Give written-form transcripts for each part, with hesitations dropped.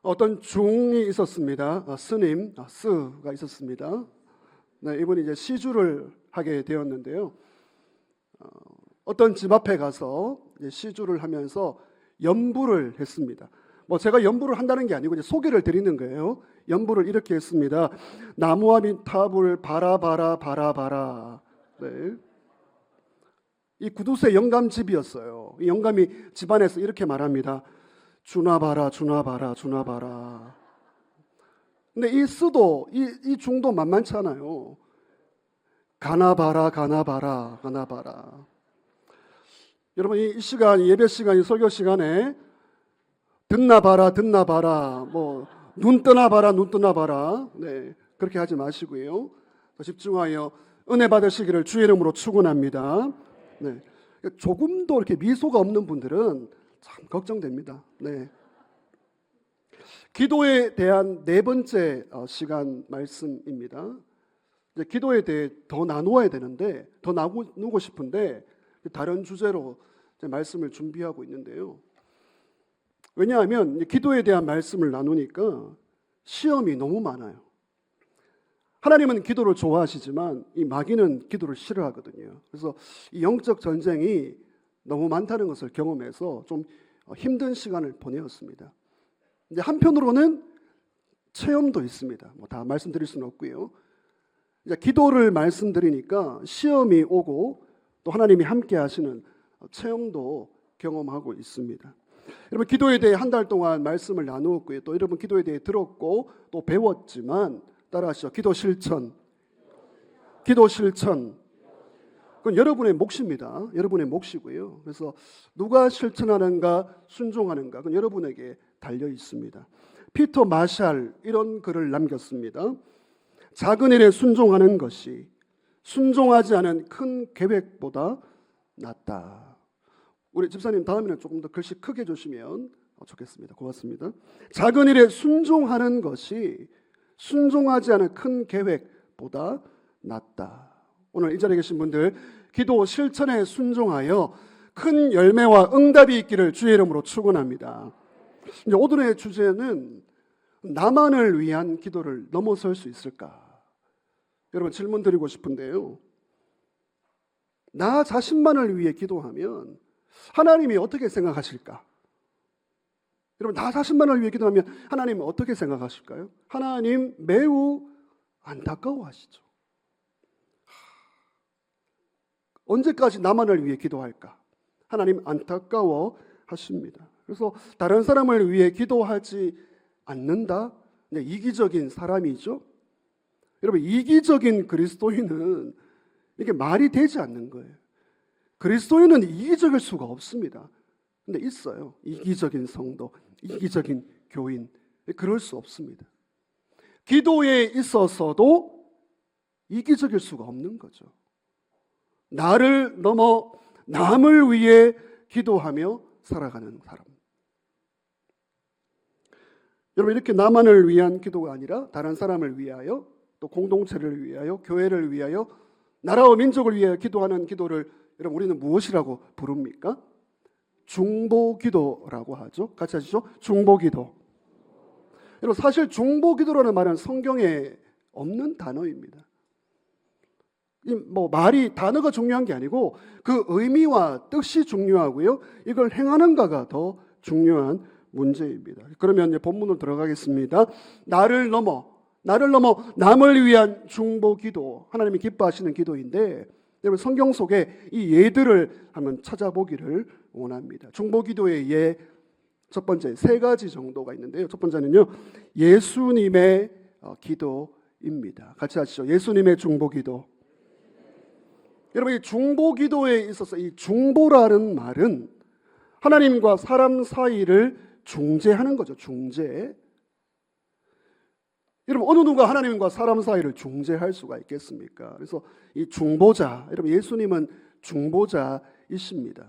어떤 중이 있었습니다. 스님, 스가 있었습니다. 네, 이분이 이제 시주를 하게 되었는데요. 어떤 집 앞에 가서 이제 시주를 하면서 연부를 했습니다. 뭐 제가 연부를 한다는 게 아니고 이제 소개를 드리는 거예요. 연부를 이렇게 했습니다. 나무와 민탑을 바라바라 바라바라. 네. 이 구두쇠 영감집이었어요. 이 영감이 집안에서 이렇게 말합니다. 주나봐라 주나봐라 주나봐라. 근데 이 스도 이 중도 만만치 않아요. 가나봐라 가나봐라 가나봐라. 여러분 이 시간 예배 시간 이 설교 시간에 듣나봐라 듣나봐라 뭐 눈 뜨나봐라 눈 뜨나봐라 네 그렇게 하지 마시고요. 더 집중하여 은혜 받으시기를 주의 이름으로 축원합니다. 네 조금도 이렇게 미소가 없는 분들은 참 걱정됩니다. 네 기도에 대한 네 번째 시간 말씀입니다. 이제 기도에 대해 더 나누어야 되는데 더 나누고 싶은데 다른 주제로 말씀을 준비하고 있는데요. 왜냐하면 기도에 대한 말씀을 나누니까 시험이 너무 많아요. 하나님은 기도를 좋아하시지만 이 마귀는 기도를 싫어하거든요. 그래서 이 영적 전쟁이 너무 많다는 것을 경험해서 좀 힘든 시간을 보내었습니다. 이제 한편으로는 체험도 있습니다. 뭐 다 말씀드릴 수는 없고요. 이제 기도를 말씀드리니까 시험이 오고 또 하나님이 함께 하시는 체험도 경험하고 있습니다. 여러분 기도에 대해 한 달 동안 말씀을 나누었고요. 또 여러분 기도에 대해 들었고 또 배웠지만 따라하시죠. 기도 실천. 기도 실천. 그건 여러분의 몫입니다. 여러분의 몫이고요. 그래서 누가 실천하는가 순종하는가 그건 여러분에게 달려 있습니다. 피터 마샬 이런 글을 남겼습니다. 작은 일에 순종하는 것이 순종하지 않은 큰 계획보다 낫다. 우리 집사님 다음에는 조금 더 글씨 크게 주시면 좋겠습니다. 고맙습니다. 작은 일에 순종하는 것이 순종하지 않은 큰 계획보다 낫다. 오늘 이 자리에 계신 분들 기도 실천에 순종하여 큰 열매와 응답이 있기를 주의 이름으로 축원합니다. 이제 오늘의 주제는 나만을 위한 기도를 넘어설 수 있을까? 여러분 질문 드리고 싶은데요. 나 자신만을 위해 기도하면 하나님이 어떻게 생각하실까? 여러분 나 자신만을 위해 기도하면 하나님은 어떻게 생각하실까요? 하나님 매우 안타까워하시죠. 언제까지 나만을 위해 기도할까? 하나님 안타까워하십니다. 그래서 다른 사람을 위해 기도하지 않는다? 이기적인 사람이죠. 여러분 이기적인 그리스도인은 이게 말이 되지 않는 거예요. 그리스도인은 이기적일 수가 없습니다. 근데 있어요. 이기적인 성도, 이기적인 교인. 그럴 수 없습니다. 기도에 있어서도 이기적일 수가 없는 거죠. 나를 넘어 남을 위해 기도하며 살아가는 사람. 여러분 이렇게 나만을 위한 기도가 아니라 다른 사람을 위하여 또 공동체를 위하여 교회를 위하여 나라와 민족을 위하여 기도하는 기도를 여러분 우리는 무엇이라고 부릅니까? 중보기도라고 하죠. 같이 하시죠. 중보기도. 여러분 사실 중보기도라는 말은 성경에 없는 단어입니다. 뭐 말이 단어가 중요한 게 아니고 그 의미와 뜻이 중요하고요. 이걸 행하는가가 더 중요한 문제입니다. 그러면 이제 본문으로 들어가겠습니다. 나를 넘어 남을 위한 중보기도, 하나님이 기뻐하시는 기도인데 여러분 성경 속에 이 예들을 한번 찾아보기를 원합니다. 중보기도의 예 첫 번째 세 가지 정도가 있는데요. 첫 번째는요 예수님의 기도입니다. 같이 하시죠. 예수님의 중보기도. 여러분 이 중보기도에 있어서 이 중보라는 말은 하나님과 사람 사이를 중재하는 거죠. 중재. 여러분 어느 누가 하나님과 사람 사이를 중재할 수가 있겠습니까? 그래서 이 중보자, 여러분 예수님은 중보자이십니다.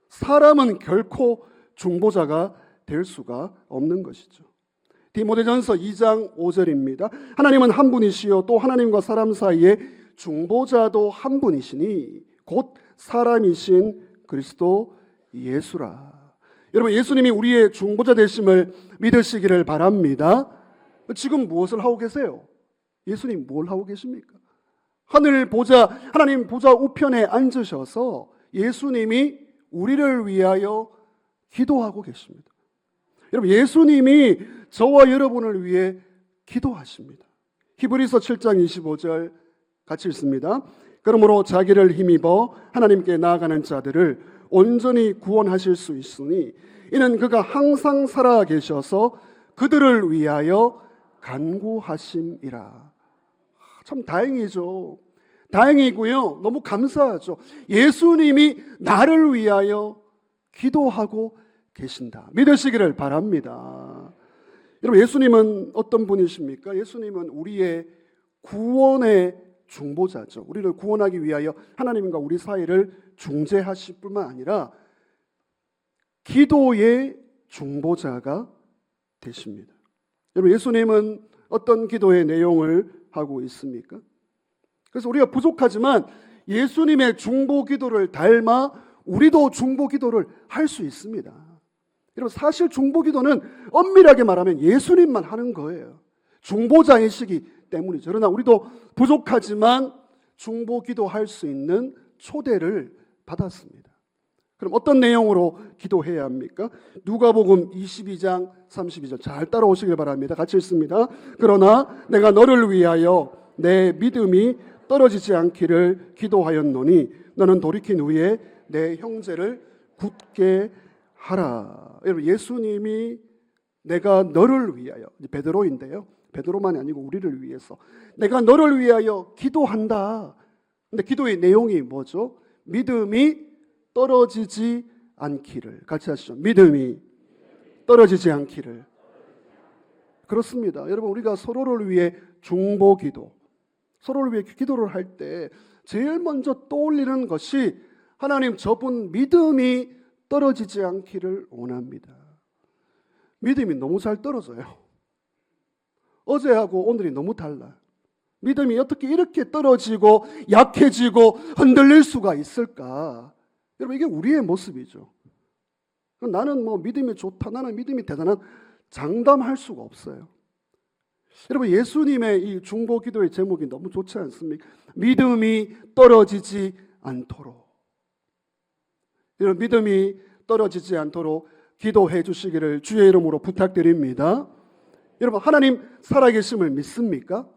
사람은 결코 중보자가 될 수가 없는 것이죠. 디모데전서 2장 5절입니다. 하나님은 한 분이시요 또 하나님과 사람 사이에 중보자도 한 분이시니 곧 사람이신 그리스도 예수라. 여러분, 예수님이 우리의 중보자 되심을 믿으시기를 바랍니다. 지금 무엇을 하고 계세요? 예수님 뭘 하고 계십니까? 하나님 보좌 우편에 앉으셔서 예수님이 우리를 위하여 기도하고 계십니다. 여러분, 예수님이 저와 여러분을 위해 기도하십니다. 히브리서 7장 25절 같이 읽습니다. 그러므로 자기를 힘입어 하나님께 나아가는 자들을 온전히 구원하실 수 있으니 이는 그가 항상 살아 계셔서 그들을 위하여 간구하심이라. 참 다행이죠. 다행이고요. 너무 감사하죠. 예수님이 나를 위하여 기도하고 계신다. 믿으시기를 바랍니다. 여러분, 예수님은 어떤 분이십니까? 예수님은 우리의 구원의 중보자죠. 우리를 구원하기 위하여 하나님과 우리 사이를 중재하실 뿐만 아니라 기도의 중보자가 되십니다. 여러분, 예수님은 어떤 기도의 내용을 하고 있습니까? 그래서 우리가 부족하지만 예수님의 중보 기도를 닮아 우리도 중보 기도를 할 수 있습니다. 여러분, 사실 중보 기도는 엄밀하게 말하면 예수님만 하는 거예요. 중보자이시기 때문이죠. 그러나 우리도 부족하지만 중보 기도할 수 있는 초대를 받았습니다. 그럼 어떤 내용으로 기도해야 합니까? 누가복음 22장 32절 잘 따라오시길 바랍니다. 같이 읽습니다. 그러나 내가 너를 위하여 내 믿음이 떨어지지 않기를 기도하였노니 너는 돌이킨 후에 내 형제를 굳게 하라. 여러분, 예수님이 내가 너를 위하여, 베드로인데요, 베드로만이 아니고 우리를 위해서 내가 너를 위하여 기도한다. 근데 기도의 내용이 뭐죠? 믿음이 떨어지지 않기를. 같이 하시죠. 믿음이 떨어지지 않기를. 그렇습니다. 여러분, 우리가 서로를 위해 중보 기도, 서로를 위해 기도를 할 때 제일 먼저 떠올리는 것이 하나님, 저분 믿음이 떨어지지 않기를 원합니다. 믿음이 너무 잘 떨어져요. 어제하고 오늘이 너무 달라요. 믿음이 어떻게 이렇게 떨어지고 약해지고 흔들릴 수가 있을까? 여러분, 이게 우리의 모습이죠. 나는 뭐 믿음이 좋다, 나는 믿음이 대단한, 장담할 수가 없어요. 여러분, 예수님의 이 중보 기도의 제목이 너무 좋지 않습니까? 믿음이 떨어지지 않도록. 여러분, 믿음이 떨어지지 않도록 기도해 주시기를 주의 이름으로 부탁드립니다. 여러분, 하나님 살아계심을 믿습니까?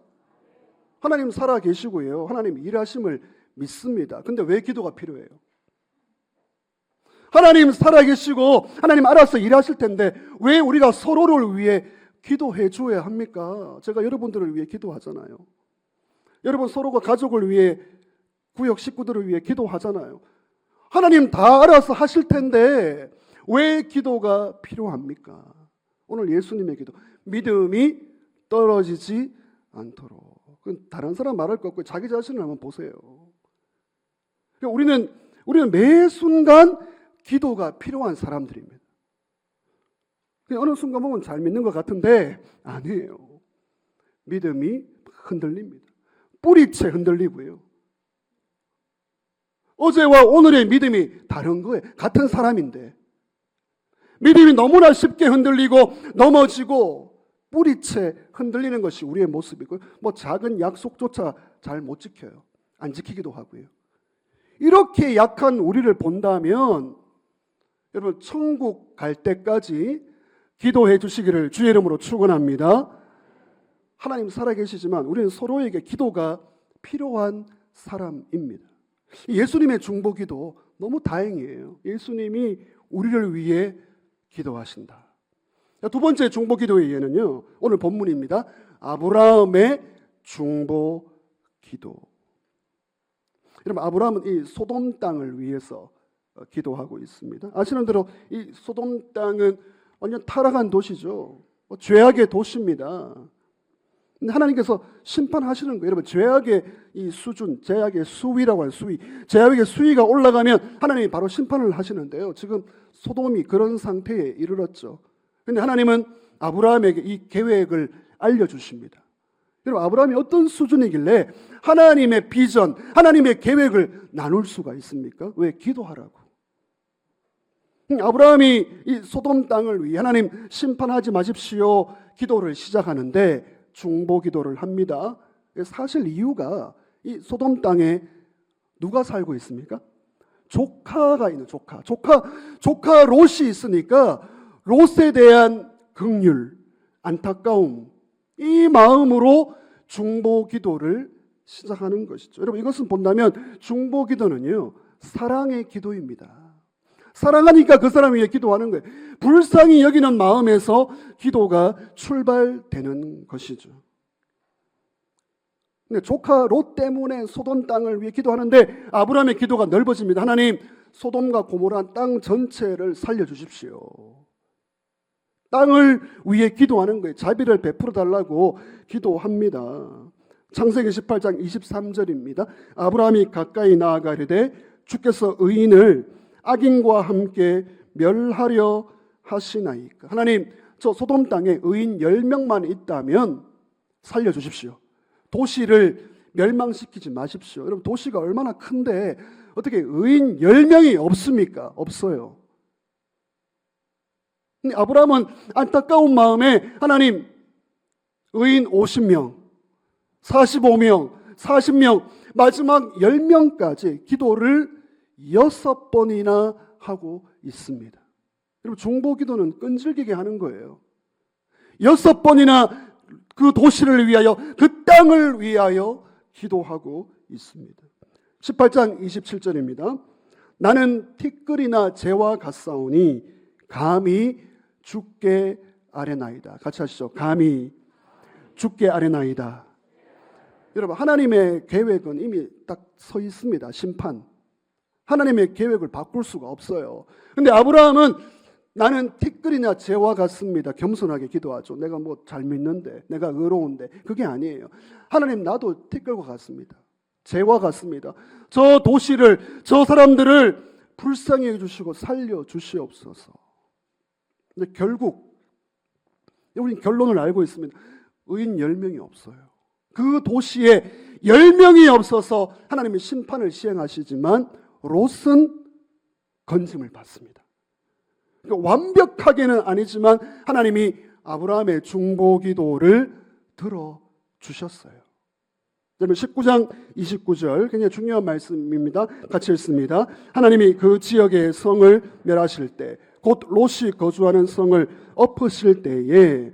하나님 살아계시고요, 하나님 일하심을 믿습니다. 근데 왜 기도가 필요해요? 하나님 살아계시고 하나님 알아서 일하실 텐데 왜 우리가 서로를 위해 기도해 줘야 합니까? 제가 여러분들을 위해 기도하잖아요. 여러분, 서로가 가족을 위해, 구역 식구들을 위해 기도하잖아요. 하나님 다 알아서 하실 텐데 왜 기도가 필요합니까? 오늘 예수님의 기도, 믿음이 떨어지지 않도록. 다른 사람 말할 거 없고 자기 자신을 한번 보세요. 우리는 매 순간 기도가 필요한 사람들입니다. 어느 순간 보면 잘 믿는 것 같은데 아니에요. 믿음이 흔들립니다. 뿌리채 흔들리고요. 어제와 오늘의 믿음이 다른 거예요. 같은 사람인데 믿음이 너무나 쉽게 흔들리고 넘어지고 뿌리채 흔들리는 것이 우리의 모습이고요. 뭐 작은 약속조차 잘 못 지켜요. 안 지키기도 하고요. 이렇게 약한 우리를 본다면 여러분, 천국 갈 때까지 기도해 주시기를 주의 이름으로 축원합니다. 하나님 살아계시지만 우리는 서로에게 기도가 필요한 사람입니다. 예수님의 중보기도 너무 다행이에요. 예수님이 우리를 위해 기도하신다. 두 번째 중보기도의 예는요, 오늘 본문입니다. 아브라함의 중보기도. 여러분, 아브라함은 이 소돔 땅을 위해서 기도하고 있습니다. 아시는 대로 이 소돔 땅은 완전 타락한 도시죠. 죄악의 도시입니다. 근데 하나님께서 심판하시는 거예요. 여러분, 죄악의 이 수준, 죄악의 수위라고 하는 수위, 죄악의 수위가 올라가면 하나님이 바로 심판을 하시는데요. 지금 소돔이 그런 상태에 이르렀죠. 근데 하나님은 아브라함에게 이 계획을 알려주십니다. 여러분, 아브라함이 어떤 수준이길래 하나님의 비전, 하나님의 계획을 나눌 수가 있습니까? 왜? 기도하라고. 아브라함이 이 소돔 땅을 위해 하나님 심판하지 마십시오 기도를 시작하는데 중보 기도를 합니다. 사실 이유가 이 소돔 땅에 누가 살고 있습니까? 조카가 있는 조카 롯이 있으니까 롯에 대한 긍휼, 안타까움, 이 마음으로 중보 기도를 시작하는 것이죠. 여러분 이것은 본다면 중보 기도는요 사랑의 기도입니다. 사랑하니까 그 사람 위해 기도하는 거예요. 불쌍히 여기는 마음에서 기도가 출발되는 것이죠. 근데 조카 롯 때문에 소돔 땅을 위해 기도하는데 아브라함의 기도가 넓어집니다. 하나님, 소돔과 고모라 땅 전체를 살려주십시오. 땅을 위해 기도하는 거예요. 자비를 베풀어 달라고 기도합니다. 창세기 18장 23절입니다. 아브라함이 가까이 나아가려되 주께서 의인을 악인과 함께 멸하려 하시나이까. 하나님, 저 소돔 땅에 의인 10명만 있다면 살려주십시오. 도시를 멸망시키지 마십시오. 여러분 도시가 얼마나 큰데 어떻게 의인 10명이 없습니까? 없어요. 근데 아브라함은 안타까운 마음에 하나님 의인 50명, 45명, 40명, 마지막 10명까지 기도를 6번이나 하고 있습니다. 여러분 중보 기도는 끈질기게 하는 거예요. 6번이나 그 도시를 위하여 그 땅을 위하여 기도하고 있습니다. 18장 27절입니다. 나는 티끌이나 재와 같사오니 감히 주께 아뢰나이다. 같이 하시죠. 감히 주께 아뢰나이다. 여러분 하나님의 계획은 이미 딱 서 있습니다. 심판. 하나님의 계획을 바꿀 수가 없어요. 근데 아브라함은 나는 티끌이나 재와 같습니다. 겸손하게 기도하죠. 내가 뭐 잘 믿는데, 내가 의로운데. 그게 아니에요. 하나님 나도 티끌과 같습니다. 재와 같습니다. 저 도시를, 저 사람들을 불쌍히 해주시고 살려주시옵소서. 근데 결국 우리는 결론을 알고 있습니다. 의인 10명이 없어요. 그 도시에 10명이 없어서 하나님의 심판을 시행하시지만 롯은 건짐을 받습니다. 그러니까 완벽하게는 아니지만 하나님이 아브라함의 중보 기도를 들어주셨어요. 그러면 19장 29절 굉장히 중요한 말씀입니다. 같이 읽습니다. 하나님이 그 지역의 성을 멸하실 때, 곧 롯이 거주하는 성을 엎으실 때에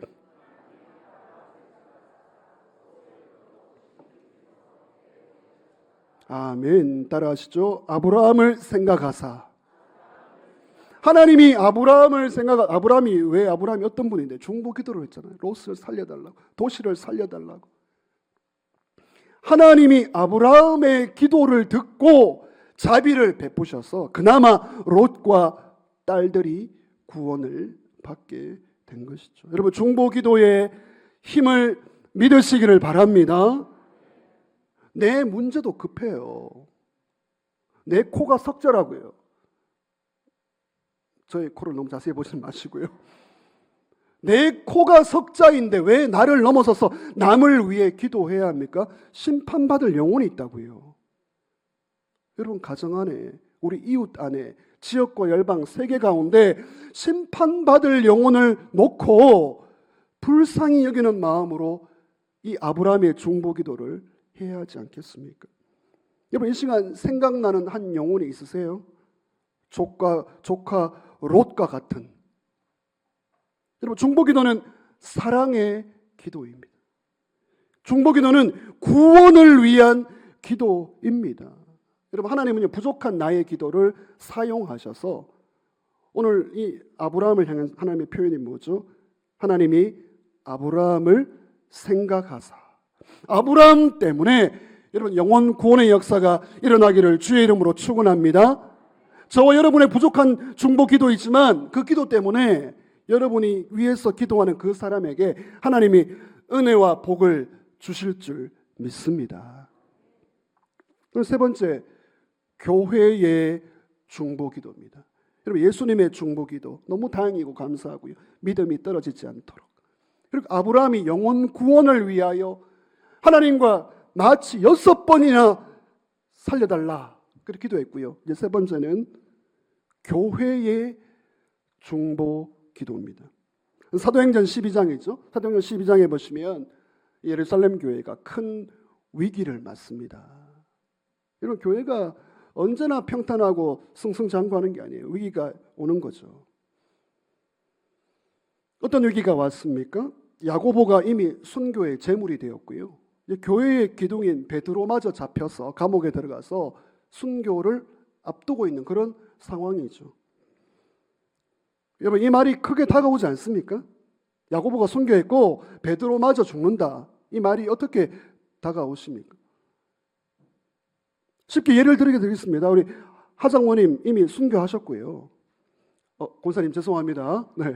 아멘. 따라하시죠. 아브라함을 생각하사. 하나님이 아브라함을 아브라함이 왜 아브라함이 어떤 분인데 중보 기도를 했잖아요. 롯을 살려달라고, 도시를 살려달라고. 하나님이 아브라함의 기도를 듣고 자비를 베푸셔서 그나마 롯과 딸들이 구원을 받게 된 것이죠. 여러분 중보 기도의 힘을 믿으시기를 바랍니다. 내 문제도 급해요. 내 코가 석자라고요. 저의 코를 너무 자세히 보지 마시고요. 내 코가 석자인데 왜 나를 넘어서서 남을 위해 기도해야 합니까? 심판받을 영혼이 있다고요. 여러분 가정 안에, 우리 이웃 안에, 지역과 열방, 세계 가운데 심판받을 영혼을 놓고 불쌍히 여기는 마음으로 이 아브라함의 중보 기도를 해야 하지 않겠습니까? 여러분 이 시간 생각나는 한 영혼이 있으세요? 조카 롯과 같은. 여러분 중보 기도는 사랑의 기도입니다. 중보 기도는 구원을 위한 기도입니다. 여러분 하나님은요 부족한 나의 기도를 사용하셔서 오늘 이 아브라함을 향한 하나님의 표현이 뭐죠? 하나님이 아브라함을 생각하사. 아브라함 때문에 여러분 영혼 구원의 역사가 일어나기를 주의 이름으로 축원합니다. 저와 여러분의 부족한 중보 기도이지만 그 기도 때문에 여러분이 위에서 기도하는 그 사람에게 하나님이 은혜와 복을 주실 줄 믿습니다. 그리고 세 번째, 교회의 중보 기도입니다. 여러분 예수님의 중보 기도 너무 다행이고 감사하고요. 믿음이 떨어지지 않도록. 그리고 아브라함이 영혼 구원을 위하여 하나님과 마치 6번이나 살려달라 그렇게 기도했고요. 이제 세 번째는 교회의 중보 기도입니다. 사도행전 12장이죠. 사도행전 12장에 보시면 예루살렘 교회가 큰 위기를 맞습니다. 이런 교회가 언제나 평탄하고 승승장구하는 게 아니에요. 위기가 오는 거죠. 어떤 위기가 왔습니까? 야고보가 이미 순교의 제물이 되었고요. 교회의 기둥인 베드로마저 잡혀서 감옥에 들어가서 순교를 앞두고 있는 그런 상황이죠. 여러분, 이 말이 크게 다가오지 않습니까? 야고보가 순교했고 베드로마저 죽는다. 이 말이 어떻게 다가오십니까? 쉽게 예를 드리겠습니다. 우리 하장모님 이미 순교하셨고요. 권사님 죄송합니다. 네.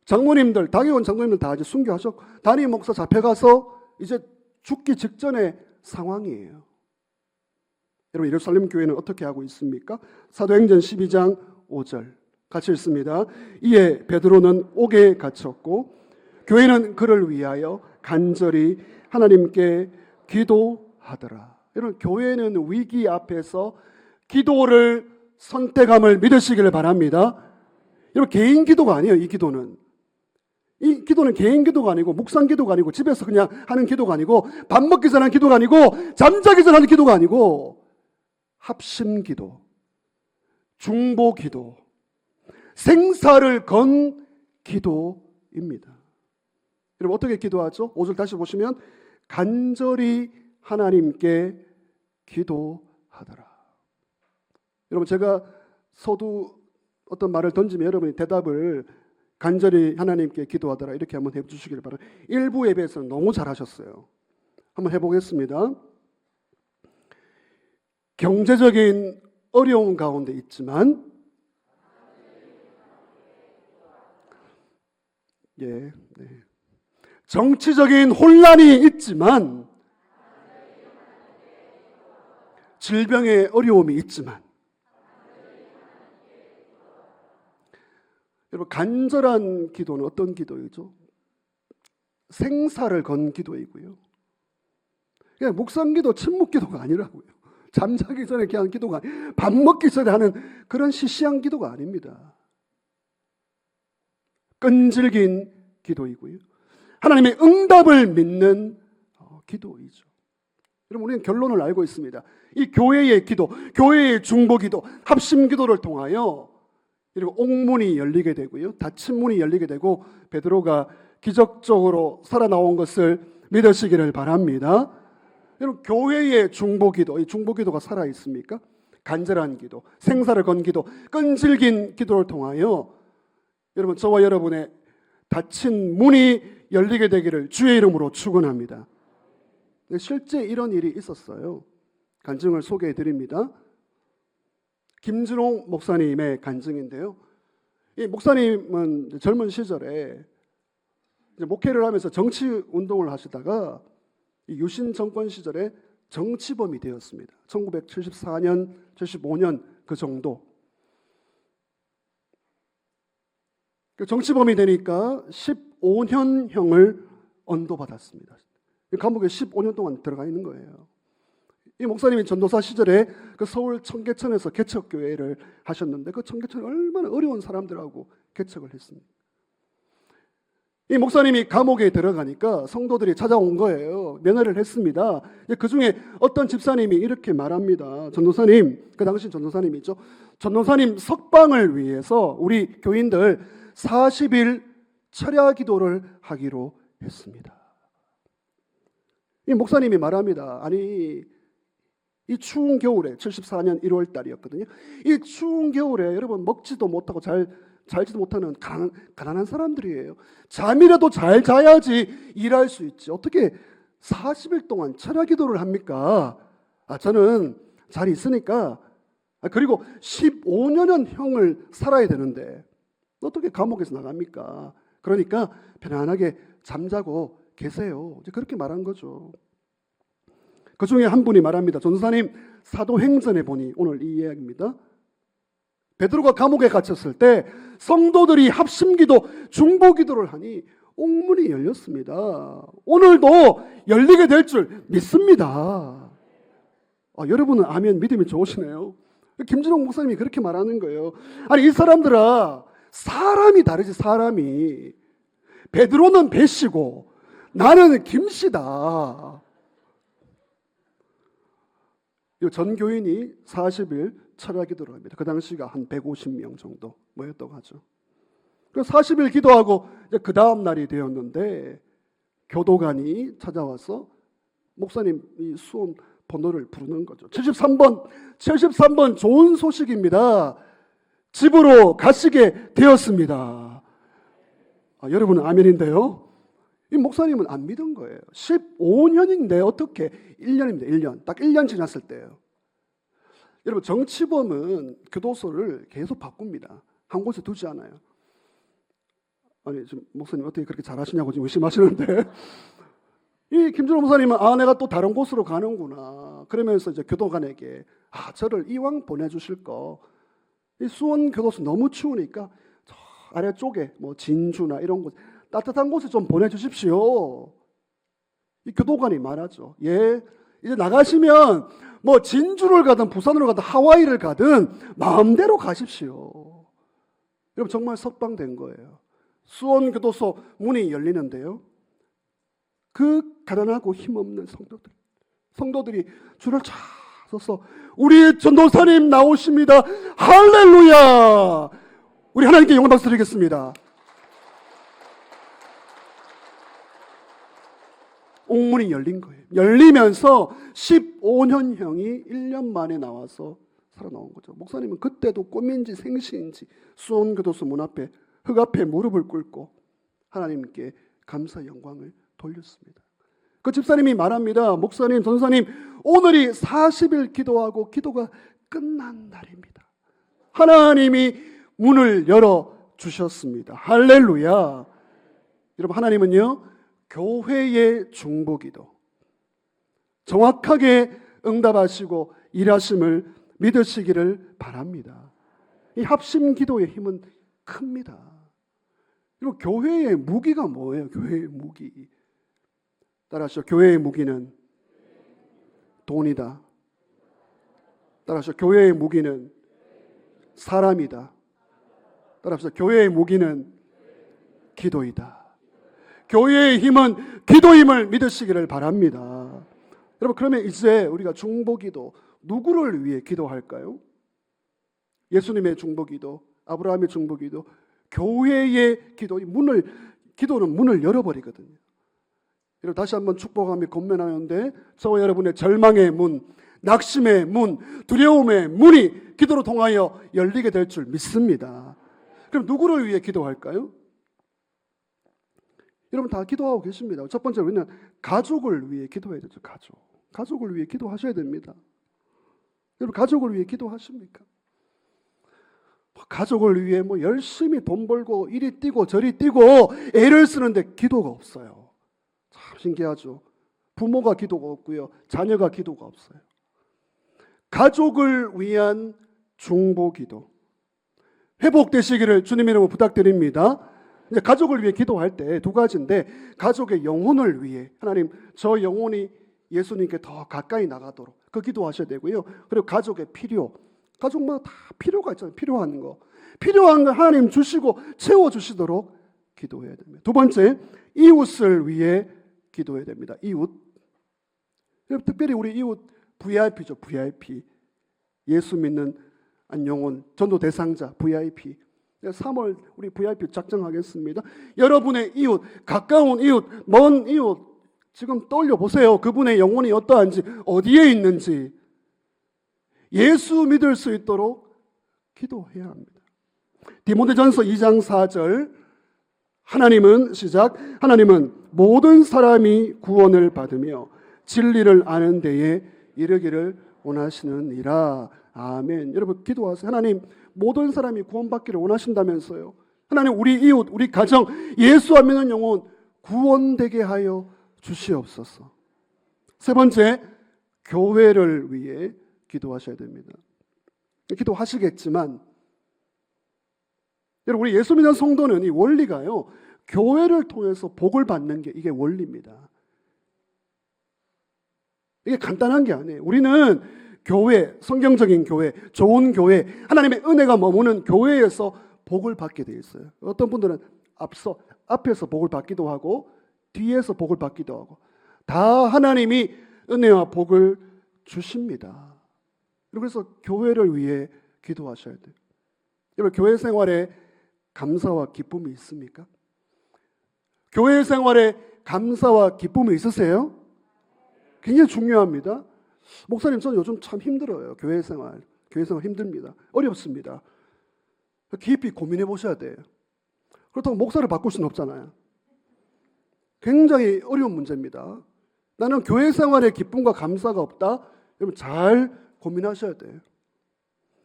장모님들, 당회원 장모님들 다 이제 순교하셨고 담임 목사 잡혀가서 이제 죽기 직전의 상황이에요. 여러분, 예루살렘 교회는 어떻게 하고 있습니까? 사도행전 12장 5절 같이 읽습니다. 이에 베드로는 옥에 갇혔고 교회는 그를 위하여 간절히 하나님께 기도하더라. 여러분, 교회는 위기 앞에서 기도를 선택함을 믿으시기를 바랍니다. 여러분, 개인 기도가 아니에요. 이 기도는 개인 기도가 아니고 묵상 기도가 아니고 집에서 그냥 하는 기도가 아니고 밥 먹기 전에 하는 기도가 아니고 잠자기 전에 하는 기도가 아니고 합심 기도, 중보 기도, 생사를 건 기도입니다. 여러분, 어떻게 기도하죠? 5절 다시 보시면 간절히 하나님께 기도하더라. 여러분, 제가 서두 어떤 말을 던지면 여러분이 대답을 간절히 하나님께 기도하더라 이렇게 한번 해주시길 바랍니다. 일부 예배에서는 너무 잘하셨어요. 한번 해보겠습니다. 경제적인 어려움 가운데 있지만 정치적인 혼란이 있지만 질병의 어려움이 있지만 여러분, 간절한 기도는 어떤 기도이죠? 생사를 건 기도이고요. 그냥 묵상기도, 침묵기도가 아니라고요. 잠자기 전에 이렇게 하는 기도가 아니에요. 밥 먹기 전에 하는 그런 시시한 기도가 아닙니다. 끈질긴 기도이고요. 하나님의 응답을 믿는 기도이죠. 여러분, 우리는 결론을 알고 있습니다. 이 교회의 기도, 교회의 중보 기도, 합심 기도를 통하여 그리고 옥문이 열리게 되고요. 닫힌 문이 열리게 되고 베드로가 기적적으로 살아나온 것을 믿으시기를 바랍니다. 여러분, 교회의 중보기도, 이 중보기도가 살아있습니까? 간절한 기도, 생사를 건 기도, 끈질긴 기도를 통하여 여러분, 저와 여러분의 닫힌 문이 열리게 되기를 주의 이름으로 축원합니다. 실제 이런 일이 있었어요. 간증을 소개해 드립니다. 김준홍 목사님의 간증인데요. 이 목사님은 젊은 시절에 목회를 하면서 정치 운동을 하시다가 유신 정권 시절에 정치범이 되었습니다. 1974년, 75년 그 정도. 정치범이 되니까 15년형을 언도받았습니다. 감옥에 15년 동안 들어가 있는 거예요. 이 목사님이 전도사 시절에 그 서울 청계천에서 개척교회를 하셨는데 그 청계천이 얼마나 어려운 사람들하고 개척을 했습니다. 이 목사님이 감옥에 들어가니까 성도들이 찾아온 거예요. 면회를 했습니다. 그 중에 어떤 집사님이 이렇게 말합니다. 전도사님, 그 당시 전도사님이죠. 전도사님 석방을 위해서 우리 교인들 40일 철야 기도를 하기로 했습니다. 이 목사님이 말합니다. 아니, 이 추운 겨울에 74년 1월 달이었거든요. 이 추운 겨울에 여러분 먹지도 못하고 잘지도 못하는 가난한 사람들이에요. 잠이라도 잘 자야지 일할 수 있지. 어떻게 40일 동안 철야 기도를 합니까? 저는 잘 있으니까. 그리고 15년은 형을 살아야 되는데 어떻게 감옥에서 나갑니까? 그러니까 편안하게 잠자고 계세요. 이제 그렇게 말한 거죠. 그 중에 한 분이 말합니다. 전도사님, 사도행전에 보니 오늘 이 이야기입니다. 베드로가 감옥에 갇혔을 때 성도들이 합심기도, 중보기도를 하니 옥문이 열렸습니다. 오늘도 열리게 될 줄 믿습니다. 여러분은 아멘 믿음이 좋으시네요. 김준홍 목사님이 그렇게 말하는 거예요. 아니, 이 사람들아 사람이 다르지, 사람이. 베드로는 배씨고 나는 김씨다. 전 교인이 40일 철야 기도를 합니다. 그 당시가 한 150명 정도 모였다고 하죠. 그래서 40일 기도하고 이제 그 다음 날이 되었는데 교도관이 찾아와서 목사님 이 수험 번호를 부르는 거죠. 73번 좋은 소식입니다. 집으로 가시게 되었습니다. 여러분은 아멘인데요. 이 목사님은 안 믿은 거예요. 15년인데 어떻게 1년입니다. 1년. 딱 1년 지났을 때예요. 여러분 정치범은 교도소를 계속 바꿉니다. 한 곳에 두지 않아요. 아니 지금 목사님 어떻게 그렇게 잘하시냐고 지금 의심하시는데 이 김준호 목사님은 내가 또 다른 곳으로 가는구나 그러면서 이제 교도관에게 저를 이왕 보내주실 거 이 수원 교도소 너무 추우니까 저 아래쪽에 뭐 진주나 이런 곳 따뜻한 곳에 좀 보내주십시오. 이 교도관이 말하죠. 예, 이제 나가시면 뭐 진주를 가든 부산으로 가든 하와이를 가든 마음대로 가십시오. 여러분 정말 석방된 거예요. 수원교도소 문이 열리는데요. 그 가난하고 힘없는 성도들이 줄을 쫙 서서 우리 전도사님 나오십니다. 할렐루야. 우리 하나님께 영광 박수 드리겠습니다. 옥문이 열린 거예요. 열리면서 15년형이 1년 만에 나와서 살아나온 거죠. 목사님은 그때도 꿈인지 생시인지 수원교도소 문 앞에 흙 앞에 무릎을 꿇고 하나님께 감사 영광을 돌렸습니다. 그 집사님이 말합니다. 목사님, 전사님, 오늘이 40일 기도하고 기도가 끝난 날입니다. 하나님이 문을 열어주셨습니다. 할렐루야. 여러분 하나님은요 교회의 중보기도 정확하게 응답하시고 일하심을 믿으시기를 바랍니다. 이 합심기도의 힘은 큽니다. 그리고 교회의 무기가 뭐예요? 교회의 무기. 따라하시죠. 교회의 무기는 돈이다. 따라하시죠. 교회의 무기는 사람이다. 따라하시죠. 교회의 무기는 기도이다. 교회의 힘은 기도임을 믿으시기를 바랍니다. 여러분 그러면 이제 우리가 중보기도 누구를 위해 기도할까요? 예수님의 중보기도, 아브라함의 중보기도, 교회의 기도, 기도는 문을 열어버리거든요. 여러분 다시 한번 축복하며 권면하는데 저와 여러분의 절망의 문, 낙심의 문, 두려움의 문이 기도로 통하여 열리게 될 줄 믿습니다. 그럼 누구를 위해 기도할까요? 여러분 다 기도하고 계십니다. 첫 번째로 우리는 가족을 위해 기도해야 되죠. 가족을 위해 기도하셔야 됩니다. 여러분 가족을 위해 기도하십니까? 가족을 위해 열심히 돈 벌고 이리 뛰고 저리 뛰고 애를 쓰는데 기도가 없어요. 참 신기하죠. 부모가 기도가 없고요. 자녀가 기도가 없어요. 가족을 위한 중보기도 회복되시기를 주님의 이름으로 부탁드립니다. 이제 가족을 위해 기도할 때 두 가지인데 가족의 영혼을 위해 하나님 저 영혼이 예수님께 더 가까이 나가도록 그 기도하셔야 되고요. 그리고 가족의 필요 가족마다 다 필요가 있잖아요. 필요한 거 하나님 주시고 채워주시도록 기도해야 됩니다. 두 번째 이웃을 위해 기도해야 됩니다. 이웃 특별히 우리 이웃 VIP죠. VIP 예수 믿는 한 영혼 전도 대상자 VIP 3월 우리 VIP 작정하겠습니다. 여러분의 이웃, 가까운 이웃, 먼 이웃 지금 떠올려 보세요. 그분의 영혼이 어떠한지, 어디에 있는지 예수 믿을 수 있도록 기도해야 합니다. 디모데전서 2장 4절 하나님은 모든 사람이 구원을 받으며 진리를 아는 데에 이르기를 원하시느니라. 아멘. 여러분 기도하세요. 하나님 모든 사람이 구원받기를 원하신다면서요. 하나님 우리 이웃, 우리 가정, 예수 안 믿는 영혼 구원되게 하여 주시옵소서. 세 번째, 교회를 위해 기도하셔야 됩니다. 기도하시겠지만 여러분 우리 예수 믿는 성도는 이 원리가요. 교회를 통해서 복을 받는 게 이게 원리입니다. 이게 간단한 게 아니에요. 우리는 교회, 성경적인 교회, 좋은 교회, 하나님의 은혜가 머무는 교회에서 복을 받게 돼 있어요. 어떤 분들은 앞에서 복을 받기도 하고 뒤에서 복을 받기도 하고 다 하나님이 은혜와 복을 주십니다. 그래서 교회를 위해 기도하셔야 돼요. 여러분, 교회 생활에 감사와 기쁨이 있습니까? 교회 생활에 감사와 기쁨이 있으세요? 굉장히 중요합니다. 목사님, 저는 요즘 참 힘들어요. 교회 생활 힘듭니다. 어렵습니다. 깊이 고민해 보셔야 돼요. 그렇다고 목사를 바꿀 수는 없잖아요. 굉장히 어려운 문제입니다. 나는 교회 생활에 기쁨과 감사가 없다. 여러분, 잘 고민하셔야 돼요.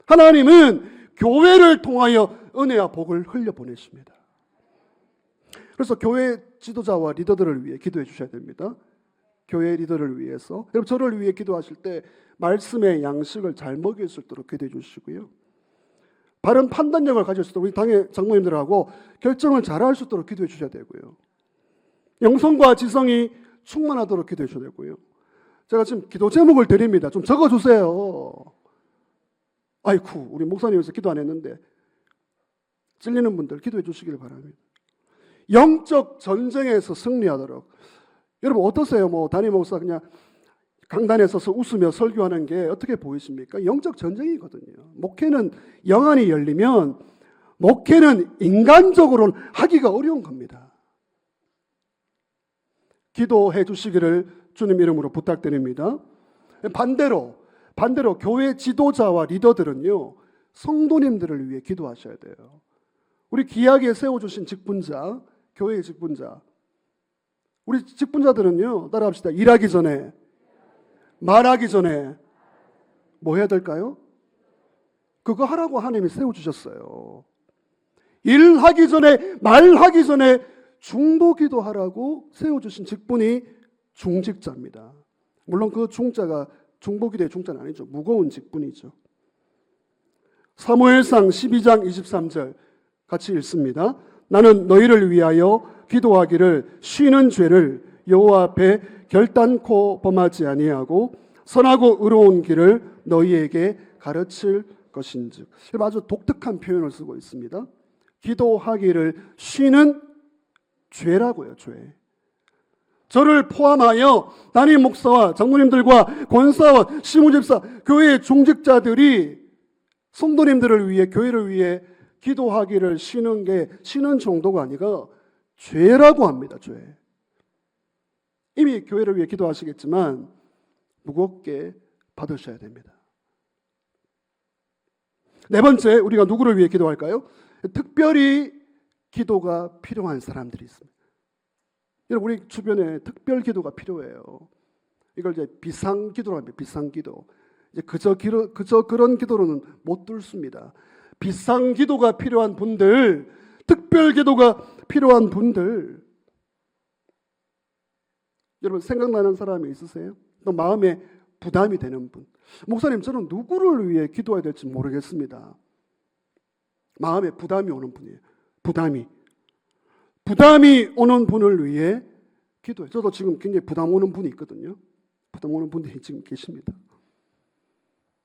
하나님은 교회를 통하여 은혜와 복을 흘려보내십니다. 그래서 교회 지도자와 리더들을 위해 기도해 주셔야 됩니다. 교회 리더를 위해서. 여러분, 저를 위해 기도하실 때 말씀의 양식을 잘 먹일 수 있도록 기도해 주시고요. 바른 판단력을 가질 수 있도록 우리 당의 장로님들하고 결정을 잘 할 수 있도록 기도해 주셔야 되고요. 영성과 지성이 충만하도록 기도해 주셔야 되고요. 제가 지금 기도 제목을 드립니다. 좀 적어주세요. 아이쿠, 우리 목사님께서 기도 안 했는데 찔리는 분들 기도해 주시길 바랍니다. 영적 전쟁에서 승리하도록. 여러분, 어떠세요? 담임 목사 그냥 강단에 서서 웃으며 설교하는 게 어떻게 보이십니까? 영적 전쟁이거든요. 목회는 영안이 열리면 목회는 인간적으로는 하기가 어려운 겁니다. 기도해 주시기를 주님 이름으로 부탁드립니다. 반대로 교회 지도자와 리더들은요, 성도님들을 위해 기도하셔야 돼요. 우리 귀하게 세워주신 직분자, 교회의 직분자, 우리 직분자들은요, 따라합시다. 일하기 전에, 말하기 전에 뭐 해야 될까요? 그거 하라고 하나님이 세워주셨어요. 일하기 전에, 말하기 전에 중보기도 하라고 세워주신 직분이 중직자입니다. 물론 그 중자가 중보기도의 중자는 아니죠. 무거운 직분이죠. 사무엘상 12장 23절 같이 읽습니다. 나는 너희를 위하여 기도하기를 쉬는 죄를 여호와 앞에 결단코 범하지 아니하고 선하고 의로운 길을 너희에게 가르칠 것인즉. 아주 독특한 표현을 쓰고 있습니다. 기도하기를 쉬는 죄라고요. 죄. 저를 포함하여 담임 목사와 장로님들과 권사와 시무집사, 교회의 중직자들이 성도님들을 위해, 교회를 위해 기도하기를 쉬는 게 쉬는 정도가 아니라 죄라고 합니다. 죄. 이미 교회를 위해 기도하시겠지만 무겁게 받으셔야 됩니다. 네 번째, 우리가 누구를 위해 기도할까요? 특별히 기도가 필요한 사람들이 있습니다. 여러분, 우리 주변에 특별 기도가 필요해요. 이걸 이제 비상기도라고 합니다. 비상기도. 이제 그저 그런 기도로는 못 뚫습니다. 비상기도가 필요한 분들, 특별 기도가 필요한 분들, 여러분 생각나는 사람이 있으세요? 또 마음에 부담이 되는 분. 목사님, 저는 누구를 위해 기도해야 될지 모르겠습니다. 마음에 부담이 오는 분이에요. 부담이 오는 분을 위해 기도해요. 저도 지금 굉장히 부담 오는 분이 있거든요. 부담 오는 분들이 지금 계십니다.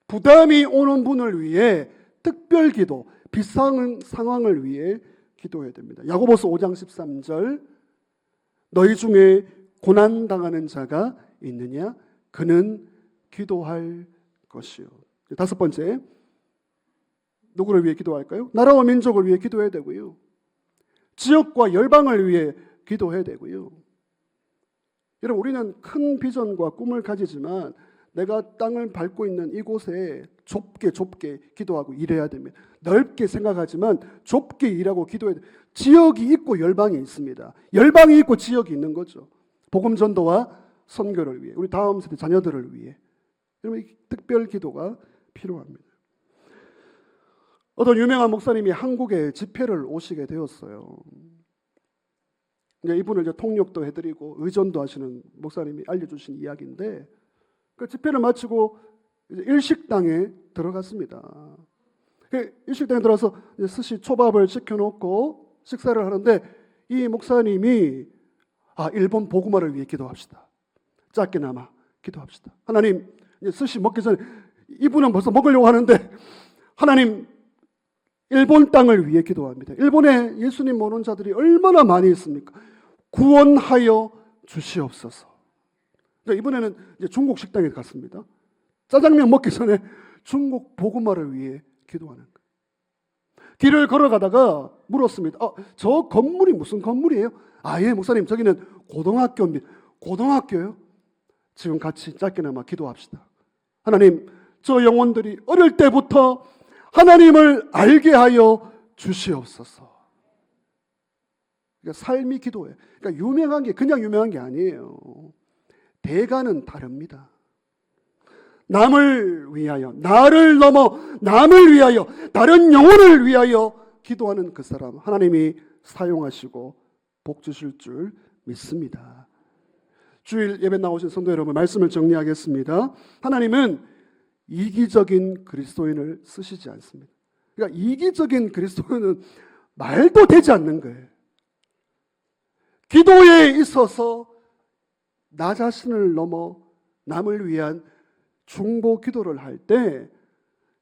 부담이 오는 분을 위해 특별 기도, 비상 상황을 위해 기도해야 됩니다. 야고보서 5장 13절, 너희 중에 고난당하는 자가 있느냐? 그는 기도할 것이요. 다섯 번째, 누구를 위해 기도할까요? 나라와 민족을 위해 기도해야 되고요. 지역과 열방을 위해 기도해야 되고요. 여러분, 우리는 큰 비전과 꿈을 가지지만 내가 땅을 밟고 있는 이곳에 좁게 기도하고 일해야 됩니다. 넓게 생각하지만 좁게 일하고 기도해야 됩니다. 지역이 있고 열방이 있습니다. 열방이 있고 지역이 있는 거죠. 복음 전도와 선교를 위해, 우리 다음 세대 자녀들을 위해. 여러분, 특별 기도가 필요합니다. 어떤 유명한 목사님이 한국에 집회를 오시게 되었어요. 이분을 이제 통역도 해드리고 의전도 하시는 목사님이 알려주신 이야기인데, 그 집회를 마치고 이제 일식당에 들어갔습니다. 일식당에 들어가서 스시 초밥을 시켜놓고 식사를 하는데 이 목사님이 일본 복음화를 위해 기도합시다. 짧게나마 기도합시다. 하나님, 이제 스시 먹기 전에 이분은 벌써 먹으려고 하는데 하나님, 일본 땅을 위해 기도합니다. 일본에 예수님 모르는 자들이 얼마나 많이 있습니까? 구원하여 주시옵소서. 그러니까 이번에는 이제 중국 식당에 갔습니다. 짜장면 먹기 전에 중국 복음화를 위해 기도하는 거예요. 길을 걸어가다가 물었습니다. 저 건물이 무슨 건물이에요? 예, 목사님, 저기는 고등학교입니다. 고등학교요? 지금 같이 짧게나마 기도합시다. 하나님, 저 영혼들이 어릴 때부터 하나님을 알게 하여 주시옵소서. 그러니까 삶이 기도예요. 그러니까 유명한 게 그냥 유명한 게 아니에요. 대가는 다릅니다. 남을 위하여, 나를 넘어 남을 위하여, 다른 영혼을 위하여 기도하는 그 사람, 하나님이 사용하시고 복 주실 줄 믿습니다. 주일 예배 나오신 성도 여러분, 말씀을 정리하겠습니다. 하나님은 이기적인 그리스도인을 쓰시지 않습니다. 그러니까 이기적인 그리스도인은 말도 되지 않는 거예요. 기도에 있어서 나 자신을 넘어 남을 위한 중보 기도를 할 때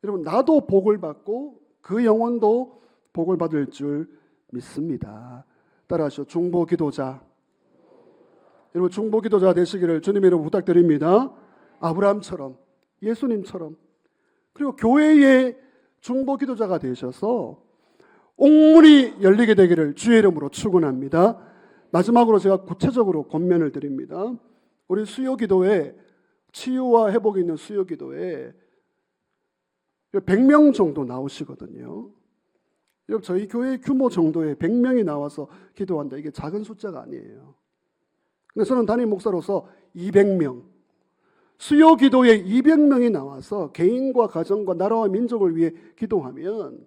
여러분, 나도 복을 받고 그 영혼도 복을 받을 줄 믿습니다. 따라하시죠. 중보 기도자. 여러분, 중보 기도자 되시기를 주님의 이름으로 부탁드립니다. 아브라함처럼, 예수님처럼, 그리고 교회의 중보 기도자가 되셔서 옥문이 열리게 되기를 주의 이름으로 축원합니다. 마지막으로 제가 구체적으로 권면을 드립니다. 우리 수요기도에, 치유와 회복이 있는 수요기도에 100명 정도 나오시거든요. 여러분, 저희 교회 규모 정도의 100명이 나와서 기도한다, 이게 작은 숫자가 아니에요. 근데 저는 담임 목사로서 200명, 수요기도에 200명이 나와서 개인과 가정과 나라와 민족을 위해 기도하면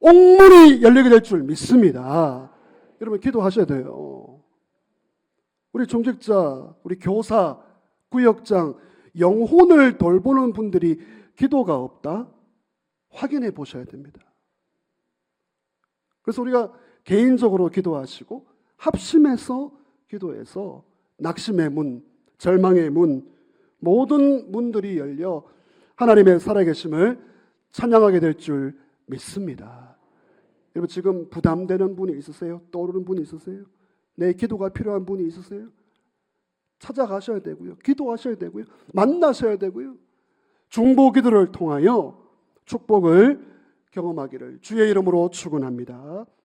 옥문이 열리게 될 줄 믿습니다. 여러분, 기도하셔야 돼요. 우리 중직자, 우리 교사, 구역장, 영혼을 돌보는 분들이 기도가 없다? 확인해 보셔야 됩니다. 그래서 우리가 개인적으로 기도하시고 합심해서 기도해서 낙심의 문, 절망의 문, 모든 문들이 열려 하나님의 살아계심을 찬양하게 될 줄 믿습니다. 여러분, 지금 부담되는 분이 있으세요? 떠오르는 분이 있으세요? 내 기도가 필요한 분이 있으세요? 찾아가셔야 되고요. 기도하셔야 되고요. 만나셔야 되고요. 중보 기도를 통하여 축복을 경험하기를 주의 이름으로 축원합니다.